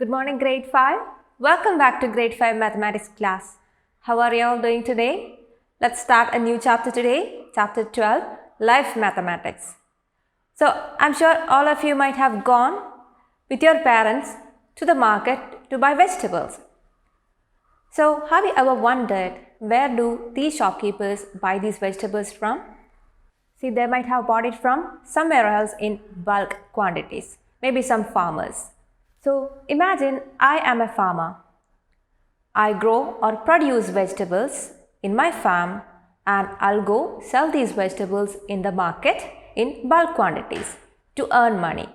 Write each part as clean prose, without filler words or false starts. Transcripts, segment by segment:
Good morning, grade 5. Welcome back to grade 5 mathematics class. How are you all doing today? Let's start a new chapter today, chapter 12, Life Mathematics. So, I'm sure all of you might have gone with your parents to the market to buy vegetables. So, have you ever wondered where do these shopkeepers buy these vegetables from? See, they might have bought it from somewhere else in bulk quantities, maybe some farmers. So, imagine I am a farmer. I grow or produce vegetables in my farm and I'll go sell these vegetables in the market in bulk quantities to earn money.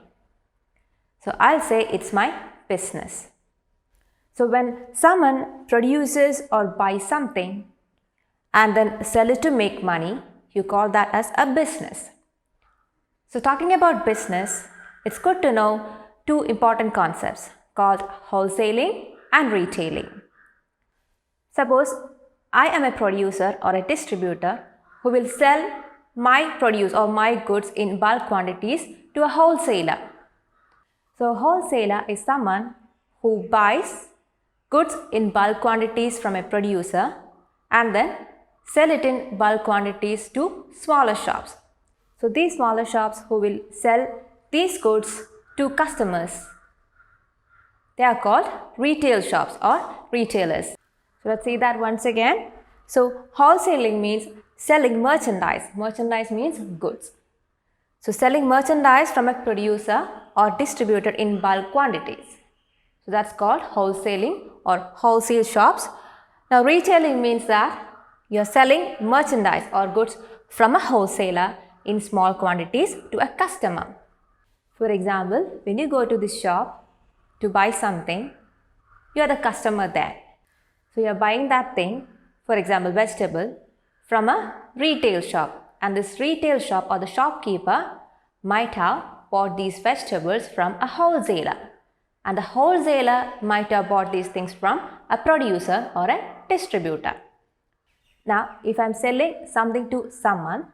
So, I'll say it's my business. So, when someone produces or buys something and then sell it to make money, you call that as a business. So, talking about business, it's good to know two important concepts called wholesaling and retailing. Suppose I am a producer or a distributor who will sell my produce or my goods in bulk quantities to a wholesaler. So, a wholesaler is someone who buys goods in bulk quantities from a producer and then sell it in bulk quantities to smaller shops. So, these smaller shops who will sell these goods to customers, they are called retail shops or retailers. So, let's see that once again. So, wholesaling means selling merchandise. Merchandise means goods. So, selling merchandise from a producer or distributor in bulk quantities. So, that's called wholesaling or wholesale shops. Now, retailing means that you are selling merchandise or goods from a wholesaler in small quantities to a customer. For example, when you go to this shop to buy something, you are the customer there. So, you are buying that thing, for example, vegetable, from a retail shop, and this retail shop or the shopkeeper might have bought these vegetables from a wholesaler, and the wholesaler might have bought these things from a producer or a distributor. Now, if I am selling something to someone,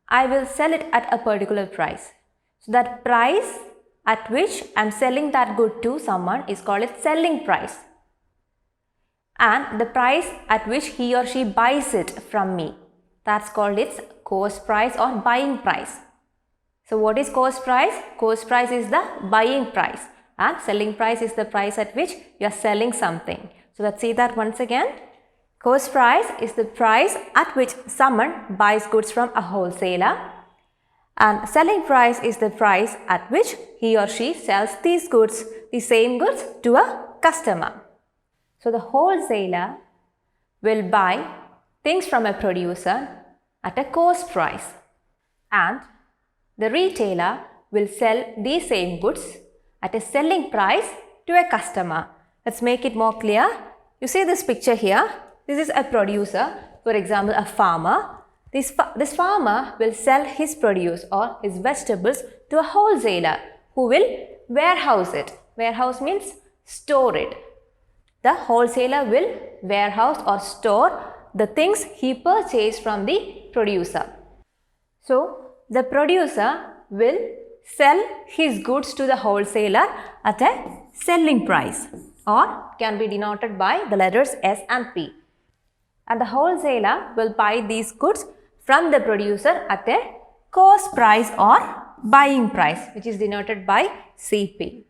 I will sell it at a particular price. So, that price at which I am selling that good to someone is called its selling price. And the price at which he or she buys it from me, that's called its cost price or buying price. So, what is cost price? Cost price is the buying price and selling price is the price at which you are selling something. So, let's see that once again. Cost price is the price at which someone buys goods from a wholesaler, and selling price is the price at which he or she sells these goods, the same goods, to a customer. So, the wholesaler will buy things from a producer at a cost price and the retailer will sell these same goods at a selling price to a customer. Let's make it more clear. You see this picture here. This is a producer, for example, a farmer. This farmer will sell his produce or his vegetables to a wholesaler who will warehouse it. Warehouse means store it. The wholesaler will warehouse or store the things he purchased from the producer. So, the producer will sell his goods to the wholesaler at a selling price or can be denoted by the letters S and P. And the wholesaler will buy these goods from the producer at a cost price or buying price, which is denoted by CP.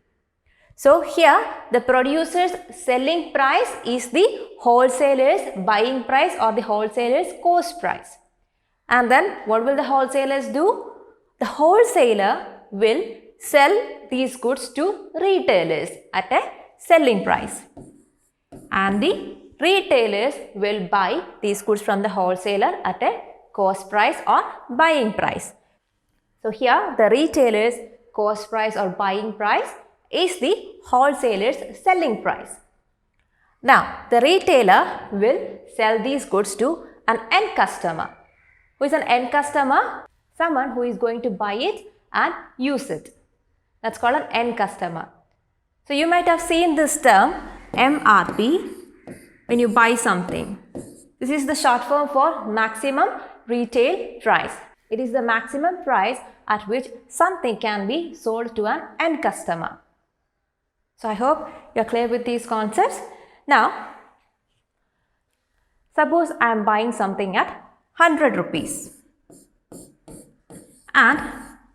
So, here the producer's selling price is the wholesaler's buying price or the wholesaler's cost price. And then what will the wholesalers do? The wholesaler will sell these goods to retailers at a selling price. And the retailers will buy these goods from the wholesaler at a cost price or buying price. So, here the retailer's cost price or buying price is the wholesaler's selling price. Now, the retailer will sell these goods to an end customer. Who is an end customer? Someone who is going to buy it and use it. That's called an end customer. So, you might have seen this term MRP when you buy something. This is the short form for maximum retail price. It is the maximum price at which something can be sold to an end customer. So I hope you're clear with these concepts. Now, suppose I am buying something at 100 rupees and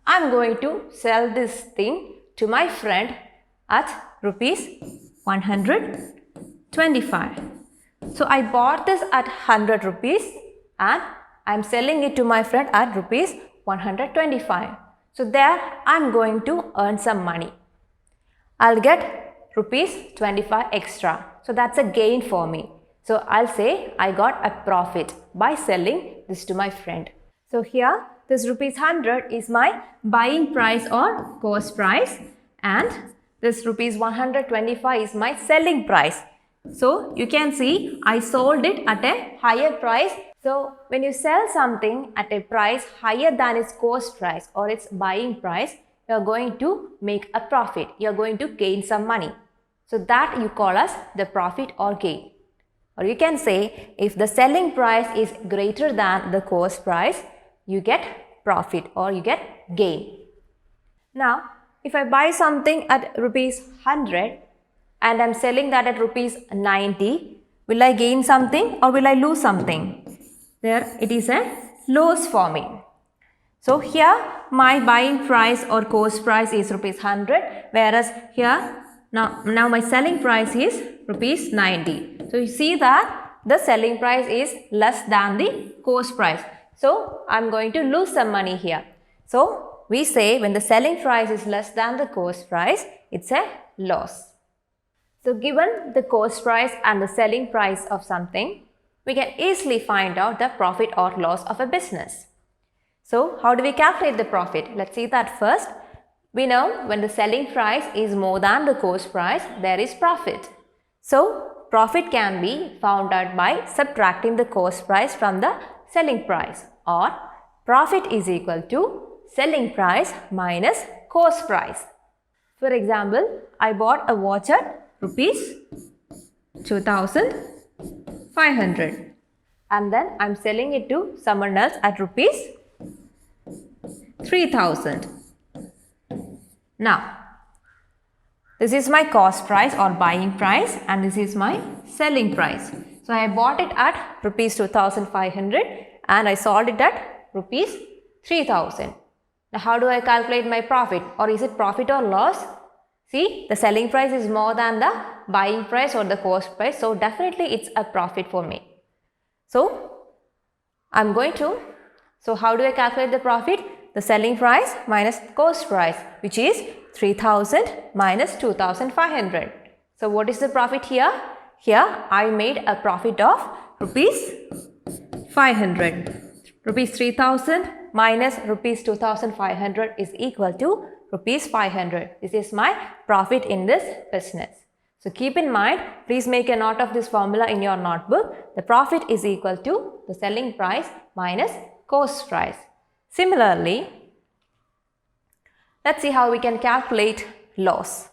I am going to sell this thing to my friend at rupees 125. So I bought this at 100 rupees and I am selling it to my friend at rupees 125. So there I am going to earn some money. I'll get rupees 25 extra. So that's a gain for me. So I'll say I got a profit by selling this to my friend. So here this rupees 100 is my buying price or cost price and this rupees 125 is my selling price. So you can see I sold it at a higher price. So when you sell something at a price higher than its cost price or its buying price, you are going to make a profit. You are going to gain some money. So that you call as the profit or gain. Or you can say if the selling price is greater than the cost price, you get profit or you get gain. Now, if I buy something at rupees 100 and I am selling that at rupees 90, will I gain something or will I lose something? There it is a loss for me. So here my buying price or cost price is rupees 100, whereas here now my selling price is rupees 90. So you see that the selling price is less than the cost price. So I'm going to lose some money here. So we say when the selling price is less than the cost price, it's a loss. So given the cost price and the selling price of something, we can easily find out the profit or loss of a business. So how do we calculate the profit? Let's see that first. We know when the selling price is more than the cost price, there is profit. So profit can be found out by subtracting the cost price from the selling price, or profit is equal to selling price minus cost price. For example, I bought a watch at rupees 2,500 and then I am selling it to someone else at rupees 3,000. Now, this is my cost price or buying price and this is my selling price. So I bought it at rupees 2,500 and I sold it at rupees 3,000. Now how do I calculate my profit, or is it profit or loss? See, the selling price is more than the buying price or the cost price, so definitely it's a profit for me. So how do I calculate the profit? The selling price minus cost price, which is 3,000 minus 2,500. So what is the profit here? Here I made a profit of rupees 500. Rupees 3,000 minus rupees 2,500 is equal to rupees 500. This is my profit in this business. So keep in mind, please make a note of this formula in your notebook. The profit is equal to the selling price minus cost price. Similarly, let's see how we can calculate loss.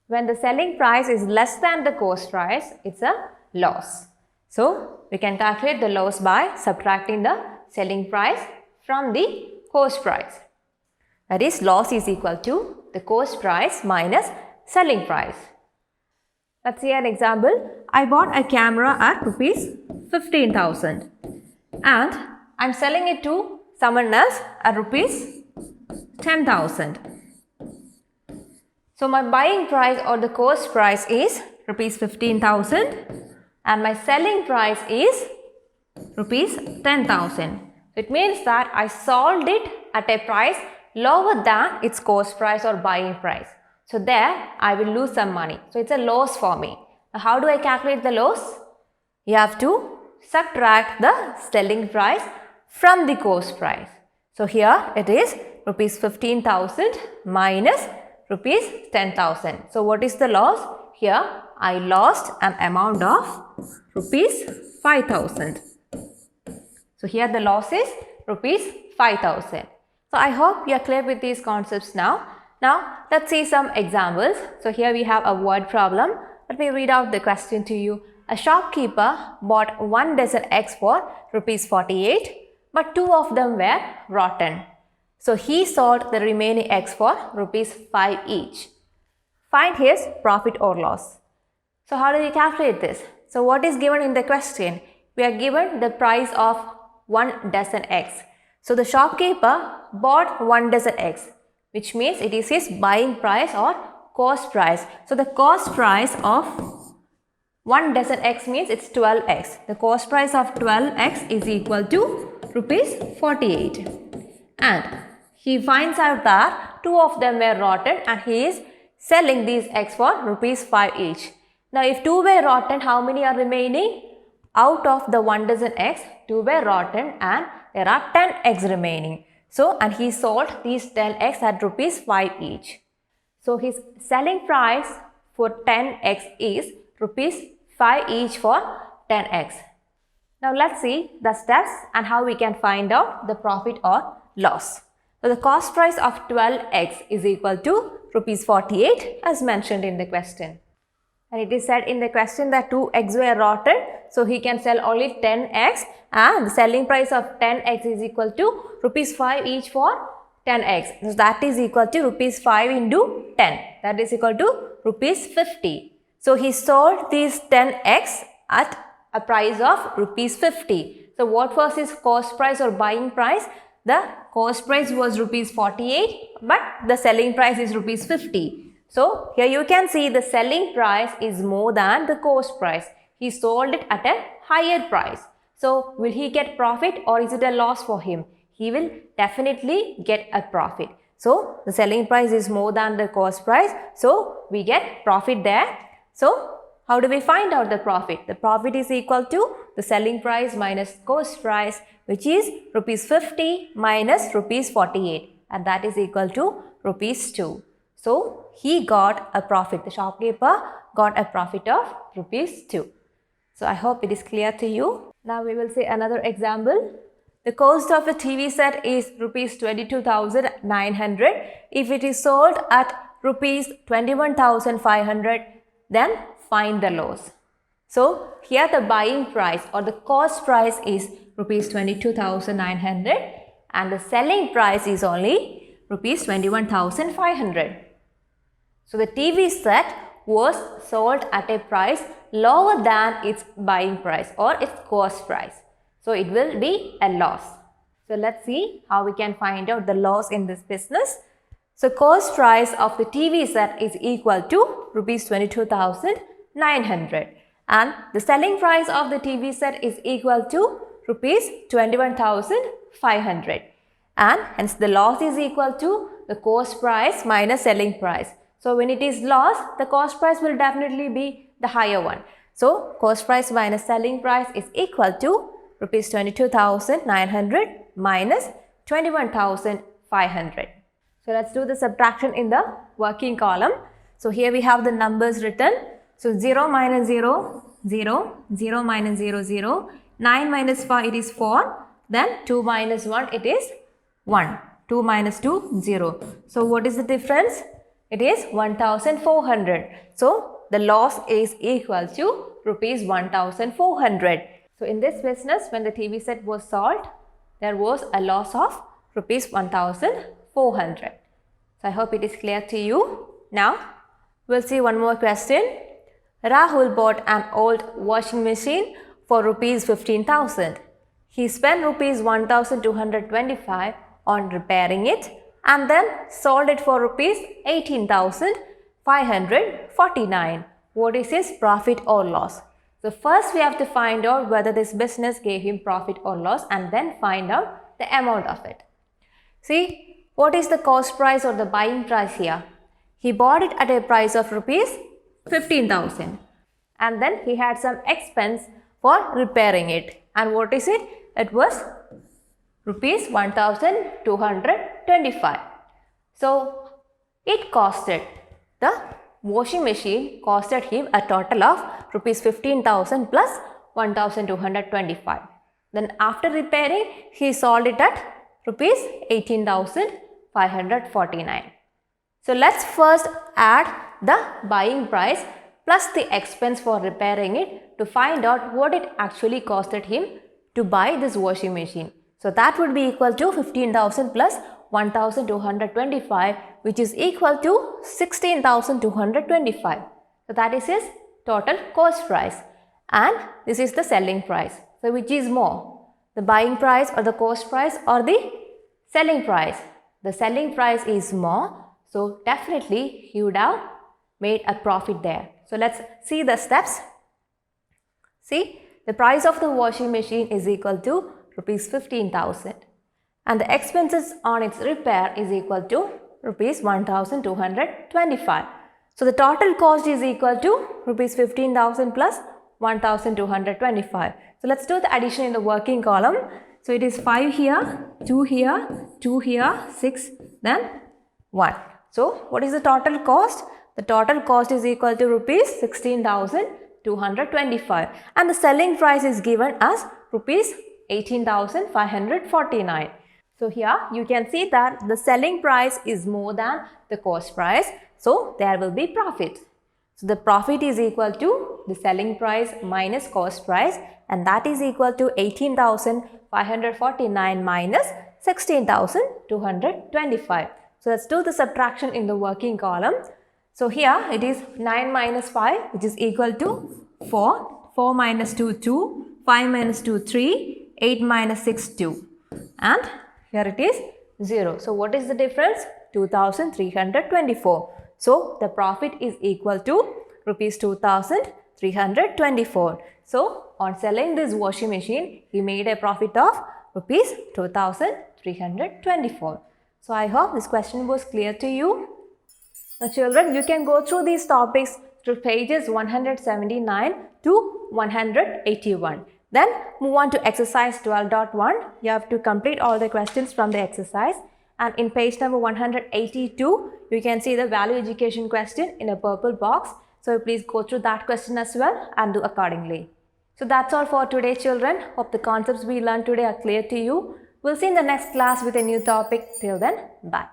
When the selling price is less than the cost price, it's a loss. So we can calculate the loss by subtracting the selling price from the cost price. That is, loss is equal to the cost price minus selling price. Let's see an example. I bought a camera at rupees 15,000 and I'm selling it to someone else at rupees 10,000. So my buying price or the cost price is rupees 15,000 and my selling price is rupees 10,000. It means that I sold it at a price lower than its cost price or buying price. So there I will lose some money. So it's a loss for me. Now how do I calculate the loss? You have to subtract the selling price from the cost price. So here it is rupees 15,000 minus rupees 10,000. So what is the loss? Here I lost an amount of rupees 5,000. So here the loss is rupees 5,000. So I hope you are clear with these concepts now. Now let's see some examples. So here we have a word problem. Let me read out the question to you. A shopkeeper bought 1 dozen eggs for rupees 48, but 2 of them were rotten. So he sold the remaining eggs for rupees 5 each. find his profit or loss. So how do we calculate this? So what is given in the question? We are given the price of 1 dozen eggs. So the shopkeeper bought 1 dozen eggs, which means it is his buying price or cost price. So the cost price of 1 dozen eggs means it's 12 eggs. The cost price of 12 eggs is equal to rupees 48. And he finds out that 2 of them were rotten and he is selling these eggs for rupees 5 each. Now if 2 were rotten, how many are remaining? Out of the 1 dozen eggs, 2 were rotten and there are 10 eggs remaining. So, and he sold these 10 eggs at rupees 5 each. So his selling price for 10 eggs is rupees 5 each for 10 eggs. Now let's see the steps and how we can find out the profit or loss. So the cost price of 12 eggs is equal to rupees 48 as mentioned in the question. And it is said in the question that 2 eggs were rotten, so he can sell only 10 eggs and the selling price of 10 eggs is equal to rupees 5 each for 10 eggs. So that is equal to rupees 5 into 10. That is equal to rupees 50. So he sold these 10 eggs at a price of rupees 50. So what was his cost price or buying price? The cost price was rupees 48, but the selling price is rupees 50. So here you can see the selling price is more than the cost price. He sold it at a higher price. So will he get profit or is it a loss for him? He will definitely get a profit. So the selling price is more than the cost price. So we get profit there. So how do we find out the profit? The profit is equal to the selling price minus cost price, which is rupees 50 minus rupees 48, and that is equal to rupees 2. So he got a profit. The shopkeeper got a profit of rupees 2. So I hope it is clear to you. Now we will see another example. The cost of a TV set is rupees 22,900. If it is sold at rupees 21,500, then find the loss. So here the buying price or the cost price is rupees 22,900 and the selling price is only rupees 21,500. So the TV set was sold at a price lower than its buying price or its cost price. So it will be a loss. So let's see how we can find out the loss in this business. So cost price of the TV set is equal to rupees 22,900 and the selling price of the TV set is equal to rupees 21,500 and hence the loss is equal to the cost price minus selling price. So when it is loss, the cost price will definitely be the higher one. So cost price minus selling price is equal to rupees 22,900 minus 21,500. So let's do the subtraction in the working column. So here we have the numbers written. So 0 minus 0, 0, 0 minus 0, 0, 9 minus 5 it is 4, then 2 minus 1 it is 1, 2 minus 2, 0. So what is the difference? It is 1,400. So the loss is equal to rupees 1,400. So in this business, when the TV set was sold, there was a loss of rupees 1,400. So I hope it is clear to you. Now we'll see one more question. Rahul bought an old washing machine for rupees 15,000. He spent rupees 1,225 on repairing it and then sold it for rupees 18,549. What is his profit or loss? So first we have to find out whether this business gave him profit or loss and then find out the amount of it. See, what is the cost price or the buying price here? He bought it at a price of rupees 15,000 and then he had some expense for repairing it. And what is it? It was rupees 1,225. So it costed, the washing machine costed him a total of rupees 15,000 plus 1,225. Then after repairing, he sold it at rupees 18,549. So let's first add the buying price plus the expense for repairing it to find out what it actually costed him to buy this washing machine. So that would be equal to 15,000 plus 1,225, which is equal to 16,225. So that is his total cost price, and this is the selling price. So which is more, the buying price or the cost price or the selling price? The selling price is more, so definitely he would have made a profit there. So let's see the steps. See, the price of the washing machine is equal to rupees 15,000 and the expenses on its repair is equal to rupees 1,225. So the total cost is equal to rupees 15,000 plus 1,225. So let's do the addition in the working column. So it is 5 here, 2 here, 2 here, 6, then 1. So what is the total cost? The total cost is equal to rupees 16,225 and the selling price is given as rupees 18,549. So here you can see that the selling price is more than the cost price. So there will be profit. So the profit is equal to the selling price minus cost price, and that is equal to 18,549 minus 16,225. So let's do the subtraction in the working column. So here it is 9 minus 5, which is equal to 4, 4 minus 2, 2, 5 minus 2, 3, 8 minus 6, 2, and here it is 0. So what is the difference? 2,324. So the profit is equal to rupees 2,324. So on selling this washing machine, he made a profit of rupees 2,324. So I hope this question was clear to you. Now children, you can go through these topics through pages 179 to 181. Then move on to exercise 12.1. You have to complete all the questions from the exercise. And in page number 182, you can see the value education question in a purple box. So please go through that question as well and do accordingly. So that's all for today children. Hope the concepts we learned today are clear to you. We'll see in the next class with a new topic. Till then, bye.